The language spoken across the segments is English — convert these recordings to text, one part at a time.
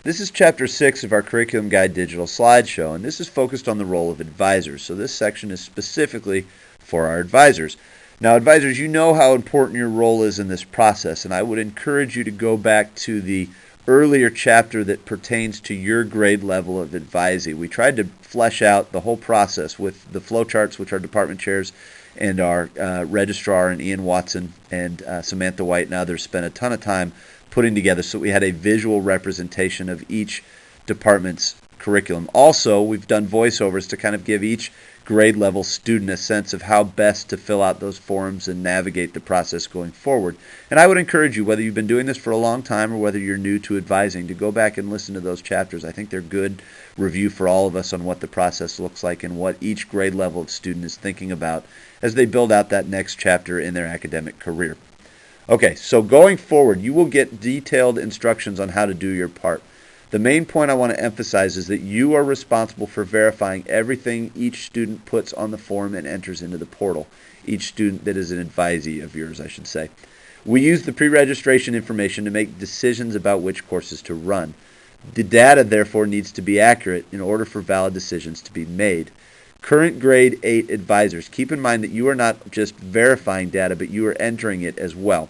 This is Chapter 6 of our Curriculum Guide digital slideshow, and this is focused on the role of advisors. So this section is specifically for our advisors. Now, advisors, you know how important your role is in this process, and I would encourage you to go back to the earlier chapter that pertains to your grade level of advisee. We tried to flesh out the whole process with the flowcharts, which our department chairs and our registrar and Ian Watson and Samantha White and others spent a ton of time putting together, so we had a visual representation of each department's curriculum. Also, we've done voiceovers to kind of give each grade level student a sense of how best to fill out those forms and navigate the process going forward. And I would encourage you, whether you've been doing this for a long time or whether you're new to advising, to go back and listen to those chapters. I think they're good review for all of us on what the process looks like and what each grade level of student is thinking about as they build out that next chapter in their academic career. Okay, so going forward, you will get detailed instructions on how to do your part. The main point I want to emphasize is that you are responsible for verifying everything each student puts on the form and enters into the portal. Each student that is an advisee of yours, I should say. We use the pre-registration information to make decisions about which courses to run. The data, therefore, needs to be accurate in order for valid decisions to be made. Current grade 8 advisors, keep in mind that you are not just verifying data, but you are entering it as well.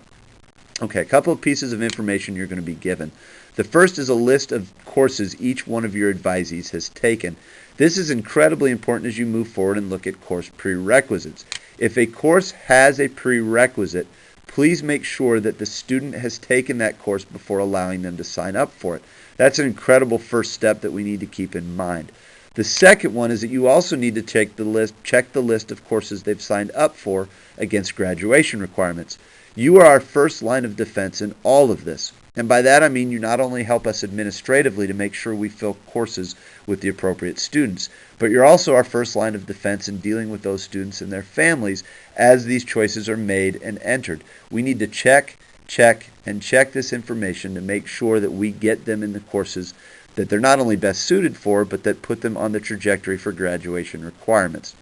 Okay, a couple of pieces of information you're going to be given. The first is a list of courses each one of your advisees has taken. This is incredibly important as you move forward and look at course prerequisites. If a course has a prerequisite, please make sure that the student has taken that course before allowing them to sign up for it. That's an incredible first step that we need to keep in mind. The second one is that you also need to check the list of courses they've signed up for against graduation requirements. You are our first line of defense in all of this. And by that I mean you not only help us administratively to make sure we fill courses with the appropriate students, but you're also our first line of defense in dealing with those students and their families as these choices are made and entered. We need to check this information to make sure that we get them in the courses that they're not only best suited for, but that put them on the trajectory for graduation requirements.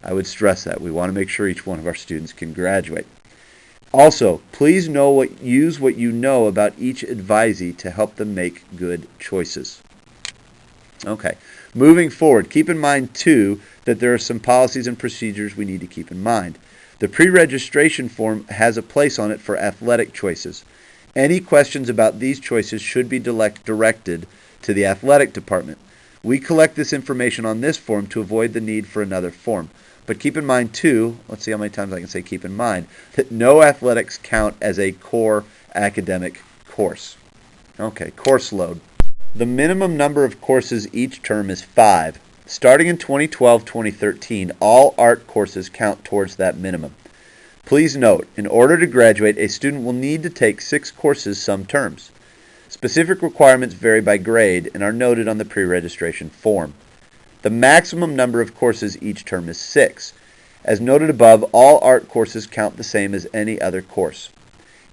I would stress that. We want to make sure each one of our students can graduate. Also, please use what you know about each advisee to help them make good choices. Okay, moving forward, keep in mind too that there are some policies and procedures we need to keep in mind. The pre-registration form has a place on it for athletic choices. Any questions about these choices should be directed to the athletic department. We collect this information on this form to avoid the need for another form. But keep in mind too, let's see how many times I can say keep in mind, that no athletics count as a core academic course. Okay, course load. The minimum number of courses each term is 5. Starting in 2012-2013, all art courses count towards that minimum. Please note, in order to graduate, a student will need to take 6 courses some terms. Specific requirements vary by grade and are noted on the pre-registration form. The maximum number of courses each term is 6. As noted above, all art courses count the same as any other course.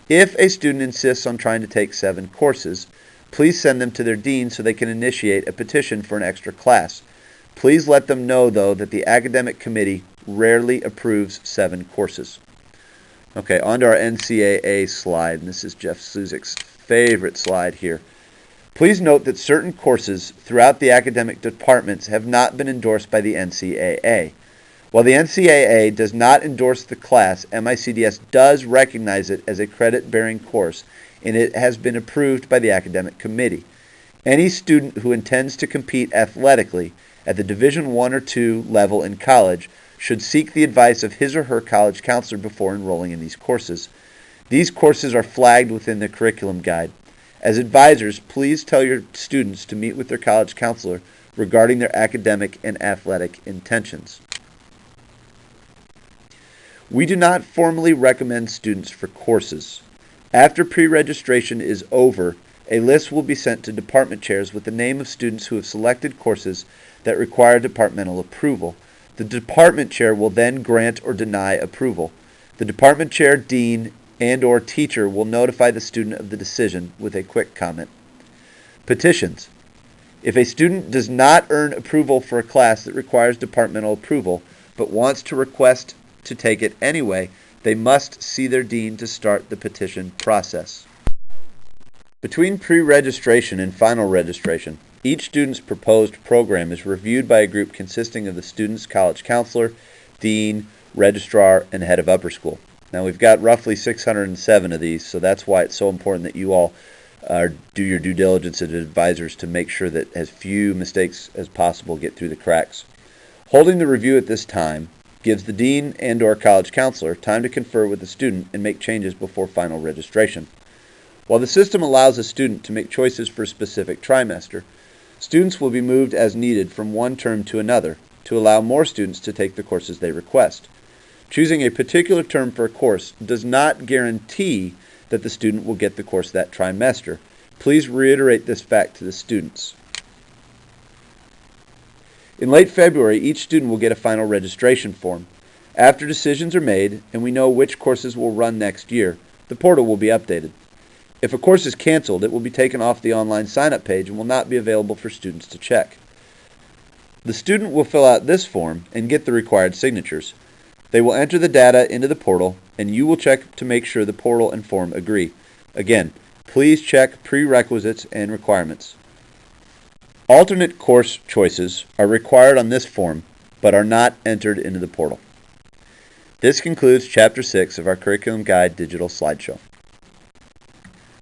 If a student insists on trying to take 7 courses, please send them to their dean so they can initiate a petition for an extra class. Please let them know, though, that the academic committee rarely approves 7 courses. Okay, on to our NCAA slide, and this is Jeff Suzik's favorite slide here. Please note that certain courses throughout the academic departments have not been endorsed by the NCAA. While the NCAA does not endorse the class, MICDS does recognize it as a credit-bearing course, and it has been approved by the academic committee. Any student who intends to compete athletically at the Division I or II level in college should seek the advice of his or her college counselor before enrolling in these courses. These courses are flagged within the curriculum guide. As advisors, please tell your students to meet with their college counselor regarding their academic and athletic intentions. We do not formally recommend students for courses. After pre-registration is over, a list will be sent to department chairs with the name of students who have selected courses that require departmental approval. The department chair will then grant or deny approval. The department chair, dean, and/or teacher will notify the student of the decision with a quick comment. Petitions. If a student does not earn approval for a class that requires departmental approval, but wants to request to take it anyway, they must see their dean to start the petition process. Between pre-registration and final registration, each student's proposed program is reviewed by a group consisting of the student's college counselor, dean, registrar, and head of upper school. Now we've got roughly 607 of these, so that's why it's so important that you all do your due diligence as advisors to make sure that as few mistakes as possible get through the cracks. Holding the review at this time gives the dean and/or college counselor time to confer with the student and make changes before final registration. While the system allows a student to make choices for a specific trimester, students will be moved as needed from one term to another to allow more students to take the courses they request. Choosing a particular term for a course does not guarantee that the student will get the course that trimester. Please reiterate this fact to the students. In late February, each student will get a final registration form. After decisions are made and we know which courses will run next year, the portal will be updated. If a course is canceled, it will be taken off the online sign-up page and will not be available for students to check. The student will fill out this form and get the required signatures. They will enter the data into the portal, and you will check to make sure the portal and form agree. Again, please check prerequisites and requirements. Alternate course choices are required on this form, but are not entered into the portal. This concludes Chapter 6 of our Curriculum Guide digital slideshow.